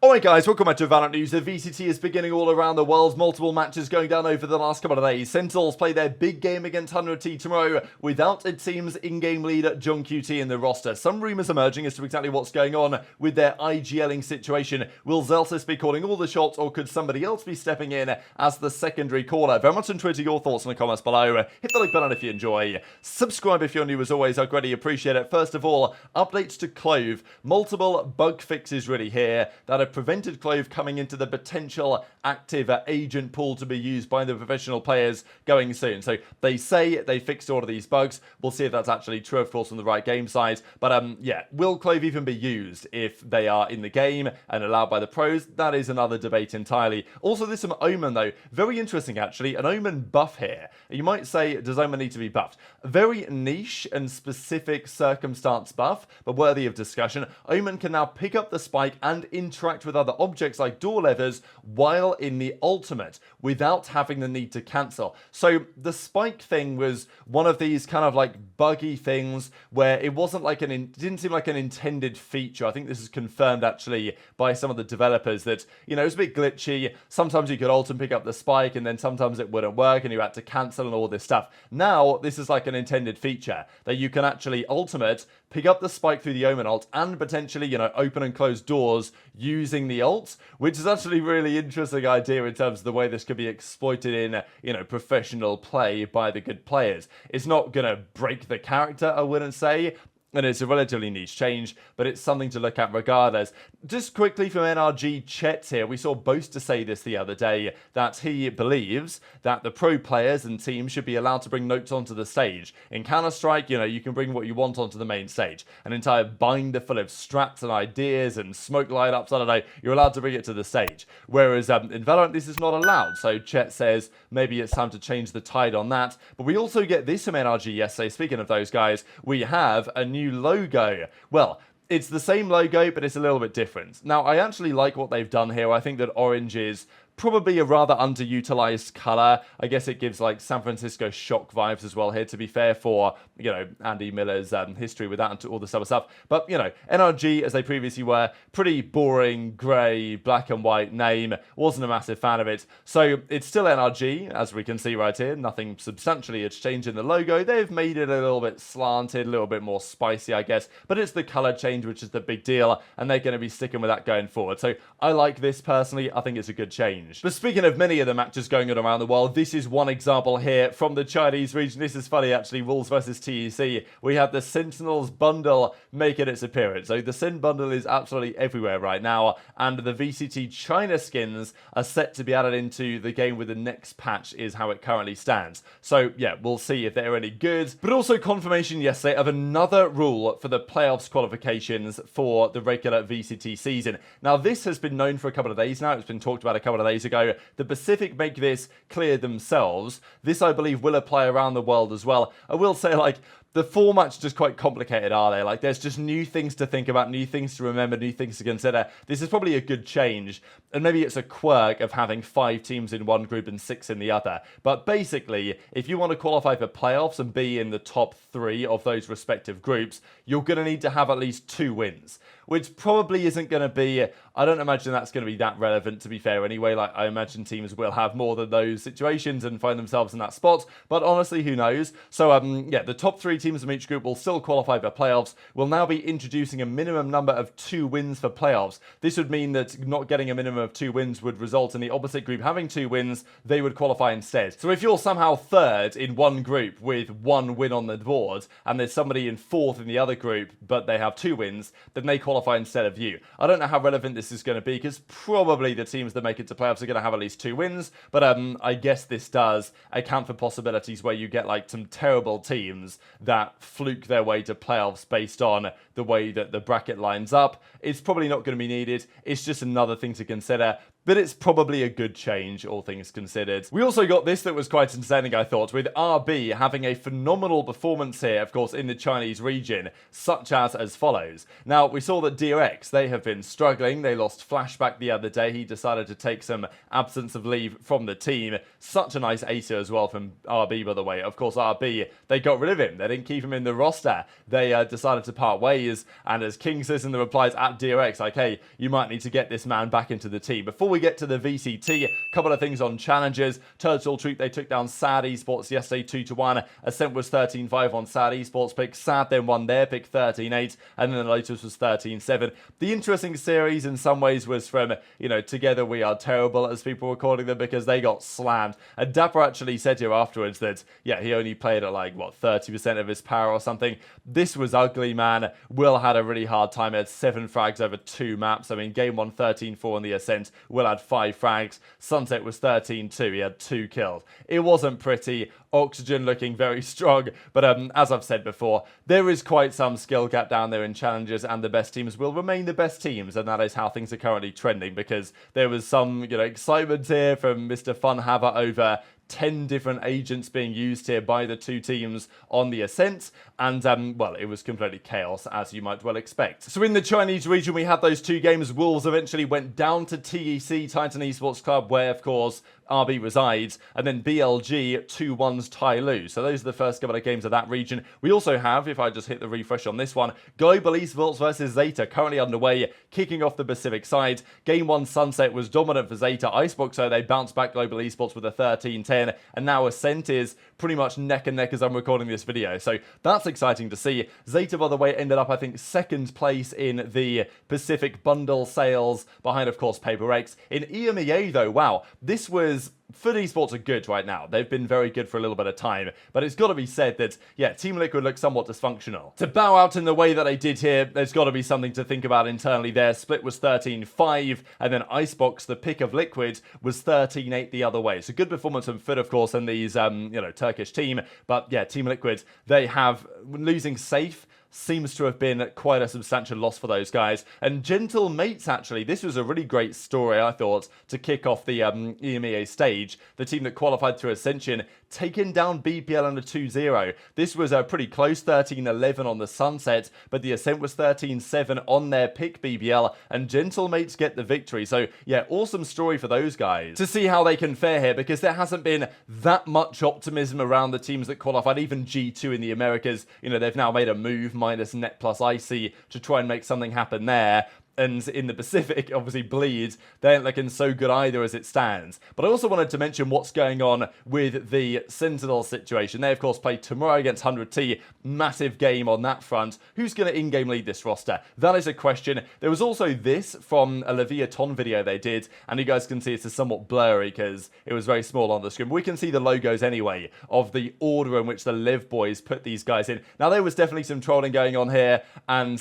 Alright guys, welcome back to VALORANT News. The VCT is beginning all around the world. Multiple matches going down over the last couple of days. Sentinels play their big game against 100T tomorrow without, it seems, in-game leader Gen.G in the roster. Some rumours emerging as to exactly what's going on with their IGLing situation. Will Zelsis be calling all the shots, or could somebody else be stepping in as the secondary caller? Very much intrigued your thoughts in the comments below. Hit the like button if you enjoy. Subscribe if you're new as always. I'd greatly appreciate it. First of all, updates to Clove. Multiple bug fixes really here that have prevented Clove coming into the potential active agent pool to be used by the professional players going soon. So they say they fixed all of these bugs. We'll see if that's actually true, of course, on the right game side. But yeah, will Clove even be used if they are in the game and allowed by the pros? That is another debate entirely. Also, there's some Omen though. Very interesting actually. An Omen buff here. You might say, does Omen need to be buffed? A very niche and specific circumstance buff, but worthy of discussion. Omen can now pick up the spike and interact with other objects like door levers while in the ultimate without having the need to cancel. So the spike thing was one of these kind of like buggy things where it wasn't like it didn't seem like an intended feature. I think this is confirmed actually by some of the developers that, you know, it was a bit glitchy. Sometimes you could ult and pick up the spike and then sometimes it wouldn't work and you had to cancel and all this stuff. Now this is like an intended feature that you can actually ultimate, pick up the spike through the Omen ult and potentially, you know, open and close doors using the ult, which is actually a really interesting idea in terms of the way this could be exploited in, you know, professional play by the good players. It's not gonna break the character, I wouldn't say, and it's a relatively niche change, but it's something to look at regardless. Just quickly from NRG Chet here, we saw Boaster say this the other day, that he believes that the pro players and teams should be allowed to bring notes onto the stage. In Counter-Strike, you know, you can bring what you want onto the main stage. An entire binder full of strats and ideas and smoke light-ups, I don't know, you're allowed to bring it to the stage. Whereas in VALORANT, this is not allowed. So Chet says maybe it's time to change the tide on that. But we also get this from NRG yesterday. Speaking of those guys, we have a new logo. Well, it's the same logo, but it's a little bit different. Now, I actually like what they've done here. I think that orange is probably a rather underutilized color. I guess it gives like San Francisco Shock vibes as well here, to be fair, for, you know, Andy Miller's history with that and all this other stuff. But, you know, NRG, as they previously were, pretty boring, grey, black and white name. Wasn't a massive fan of it. So it's still NRG, as we can see right here. Nothing substantially has changed in the logo. They've made it a little bit slanted, a little bit more spicy, I guess. But it's the color change, which is the big deal, and they're going to be sticking with that going forward. So I like this personally. I think it's a good change. But speaking of many of the matches going on around the world, this is one example here from the Chinese region. This is funny actually, Wolves versus TEC. We have the Sentinels bundle making its appearance. So the Sen bundle is absolutely everywhere right now, and the VCT China skins are set to be added into the game with the next patch is how it currently stands. So yeah, we'll see if they're any good. But also confirmation yesterday of another rule for the playoffs qualifications for the regular VCT season. Now this has been known for a couple of days now. It's been talked about a couple of days ago. The Pacific make this clear themselves. This, I believe, will apply around the world as well. I will say, like, the format's just quite complicated, are they? Like, there's just new things to think about, new things to remember, new things to consider. This is probably a good change, and maybe it's a quirk of having 5 teams in one group and 6 in the other. But basically, if you want to qualify for playoffs and be in the top 3 of those respective groups, you're going to need to have at least 2 wins, which probably isn't going to be, I don't imagine that's going to be that relevant, to be fair anyway. Like, I imagine teams will have more than those situations and find themselves in that spot, but honestly, who knows? So, yeah, the top 3 teams from each group will still qualify for playoffs. We'll now be introducing a minimum number of 2 wins for playoffs. This would mean that not getting a minimum of 2 wins would result in the opposite group having 2 wins. They would qualify instead. So if you're somehow 3rd in one group with 1 win on the board, and there's somebody in 4th in the other group, but they have 2 wins, then they qualify instead of you. I don't know how relevant this is going to be, because probably the teams that make it to playoffs are going to have at least 2 wins, but I guess this does account for possibilities where you get like some terrible teams that fluke their way to playoffs based on the way that the bracket lines up. It's probably not going to be needed. It's just another thing to consider. but it's probably a good change, all things considered. We also got this that was quite entertaining, I thought, with RB having a phenomenal performance here, of course, in the Chinese region, such as follows. Now, we saw that DRX, they have been struggling. They lost Flashback the other day. He decided to take some absence of leave from the team. Such a nice acer as well from RB, by the way. Of course, RB, they got rid of him. They didn't keep him in the roster. They decided to part ways, and as King says in the replies at DRX, like, hey, you might need to get this man back into the team. Before we get to the VCT, a couple of things on challenges. Turtle Troop, they took down Sad Esports yesterday 2-1. Ascent was 13-5 on Sad Esports pick. Sad then won their pick 13-8, and then the Lotus was 13-7. The interesting series in some ways was from, you know, Together We Are Terrible, as people were calling them, because they got slammed. And Dapper actually said here afterwards that, yeah, he only played at like, what, 30% of his power or something. This was ugly, man. Will had a really hard time. He had 7 frags over 2 maps. I mean, game 1, 13-4 on the Ascent. Will had 5 frags. Sunset was 13-2. He had 2 killed. It wasn't pretty. Oxygen looking very strong, but as I've said before, there is quite some skill gap down there in challenges, and the best teams will remain the best teams, and that is how things are currently trending, because there was some, you know, excitement here from Mr. Funhaver over 10 different agents being used here by the 2 teams on the Ascent, and well, it was completely chaos, as you might well expect. So in the Chinese region, we had those 2 games. Wolves eventually went down to TEC, Titan Esports Club, where, of course, RB resides, and then BLG 2-1's Tai Lu. So those are the first couple of games of that region. We also have, if I just hit the refresh on this one, Global Esports versus Zeta currently underway, kicking off the Pacific side. Game 1 Sunset was dominant for Zeta. Iceboxer, they bounced back Global Esports with a 13-10, and now Ascent is pretty much neck and neck as I'm recording this video. So that's exciting to see. Zeta, by the way, ended up, I think, 2nd place in the Pacific bundle sales, behind, of course, Paper X. In EMEA, though, wow, this was... FUT Esports are good right now. They've been very good for a little bit of time, but it's got to be said that, yeah, Team Liquid looks somewhat dysfunctional. To bow out in the way that they did here, there's got to be something to think about internally there. Split was 13-5, and then Icebox, the pick of Liquid, was 13-8 the other way. So good performance from FUT, of course, and these, you know, Turkish team, but yeah, Team Liquid, they have losing safe. Seems to have been quite a substantial loss for those guys. And Gentle Mates, actually, this was a really great story, I thought, to kick off the EMEA stage. The team that qualified through Ascension, taking down BPL under 2-0. This was pretty close, 13-11 on the Sunset, but the Ascent was 13-7 on their pick BBL, and Gentle Mates get the victory. So, yeah, awesome story for those guys to see how they can fare here, because there hasn't been that much optimism around the teams that qualified. Even G2 in the Americas, you know, they've now made a move, minus Net plus Icy, to try and make something happen there. And in the Pacific, obviously, Bleed, they ain't looking so good either as it stands. But I also wanted to mention what's going on with the Sentinels situation. They, of course, play tomorrow against 100T. Massive game on that front. Who's going to in-game lead this roster? That is a question. There was also this from a Leviathan video they did, and you guys can see it's somewhat blurry because it was very small on the screen. We can see the logos anyway of the order in which the Liv boys put these guys in. Now, there was definitely some trolling going on here, and,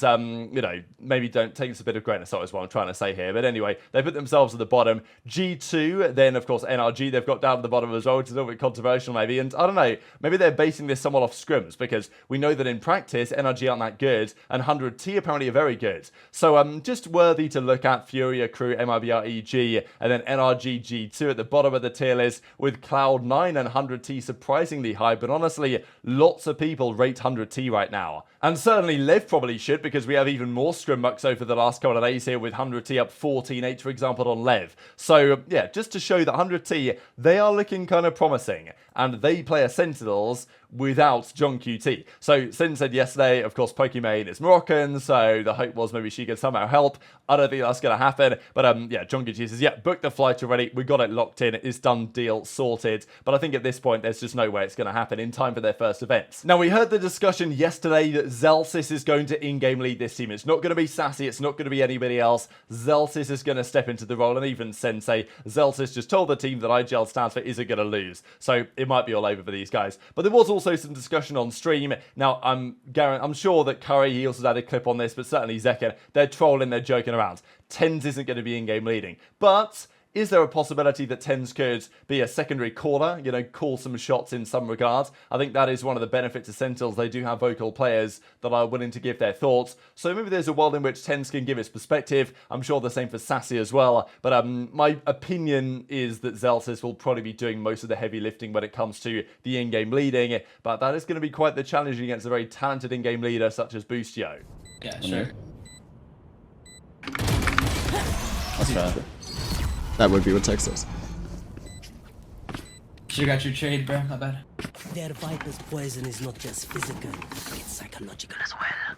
you know, maybe don't take this a bit of grain of salt is what I'm trying to say here. But anyway, they put themselves at the bottom. G2, then of course NRG, they've got down at the bottom as well, which is a little bit controversial maybe. And I don't know, maybe they're basing this somewhat off scrims, because we know that in practice, NRG aren't that good, and 100T apparently are very good. So just worthy to look at. Furia, Crew, MIBR, EG, and then NRG, G2 at the bottom of the tier list, with Cloud9 and 100T surprisingly high. But honestly, lots of people rate 100T right now. And certainly Liv probably should, because we have even more scrim mucks over the last couple of days here, with 100T up 14-8, for example, on Lev. So, yeah, just to show that 100T, they are looking kind of promising. And they play a Sentinels without John QT. So, Sin said yesterday, of course, Pokimane is Moroccan, so the hope was maybe she could somehow help. I don't think that's going to happen. But, yeah, John QT says, yeah, book the flight already. We got it locked in. It's done, deal, sorted. But I think at this point, there's just no way it's going to happen in time for their first events. Now, we heard the discussion yesterday that Zelsis is going to in-game lead this team. It's not going to be Sassy. It's not going to be anybody else. Zelsis is going to step into the role. And even Sensei, Zelsis just told the team that IGL stands for isn't going to lose. So it might be all over for these guys. But there was also some discussion on stream. Now, I'm sure that Curry, he also had a clip on this, but certainly Zekken, they're trolling, they're joking around. Tens isn't going to be in-game leading. But is there a possibility that TenZ could be a secondary caller, you know, call some shots in some regards? I think that is one of the benefits of Sentinels. They do have vocal players that are willing to give their thoughts. So maybe there's a world in which TenZ can give his perspective. I'm sure the same for Sassy as well. But my opinion is that Zelsis will probably be doing most of the heavy lifting when it comes to the in-game leading. But that is going to be quite the challenge against a very talented in-game leader such as Boostio. Yeah, sure. That's fair. That would be what text is. Should've got your trade, bro. My bad. Their Viper's poison is not just physical, it's psychological as well.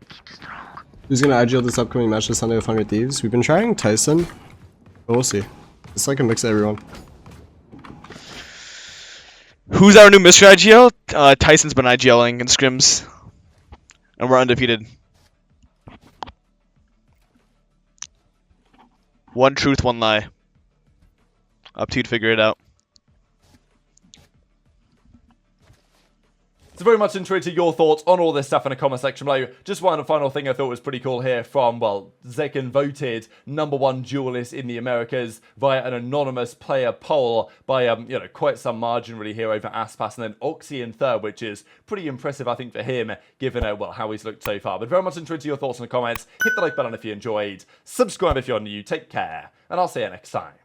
Keep strong. Who's gonna IGL this upcoming match this Sunday with 100 Thieves? We've been trying Tyson, but we'll see. It's like a mix of everyone. Who's our new Mr. IGL? Tyson's been IGLing in scrims, and we're undefeated. One truth, one lie. Up to you to figure it out. So very much interested your thoughts on all this stuff in the comment section below. Just one final thing I thought was pretty cool here from, well, Zekken voted #1 duelist in the Americas via an anonymous player poll by, you know, quite some margin really here over Aspas, and then Oxy in third, which is pretty impressive, I think, for him, given, well, how he's looked so far. But very much interested your thoughts in the comments. Hit the like button if you enjoyed. Subscribe if you're new. Take care, and I'll see you next time.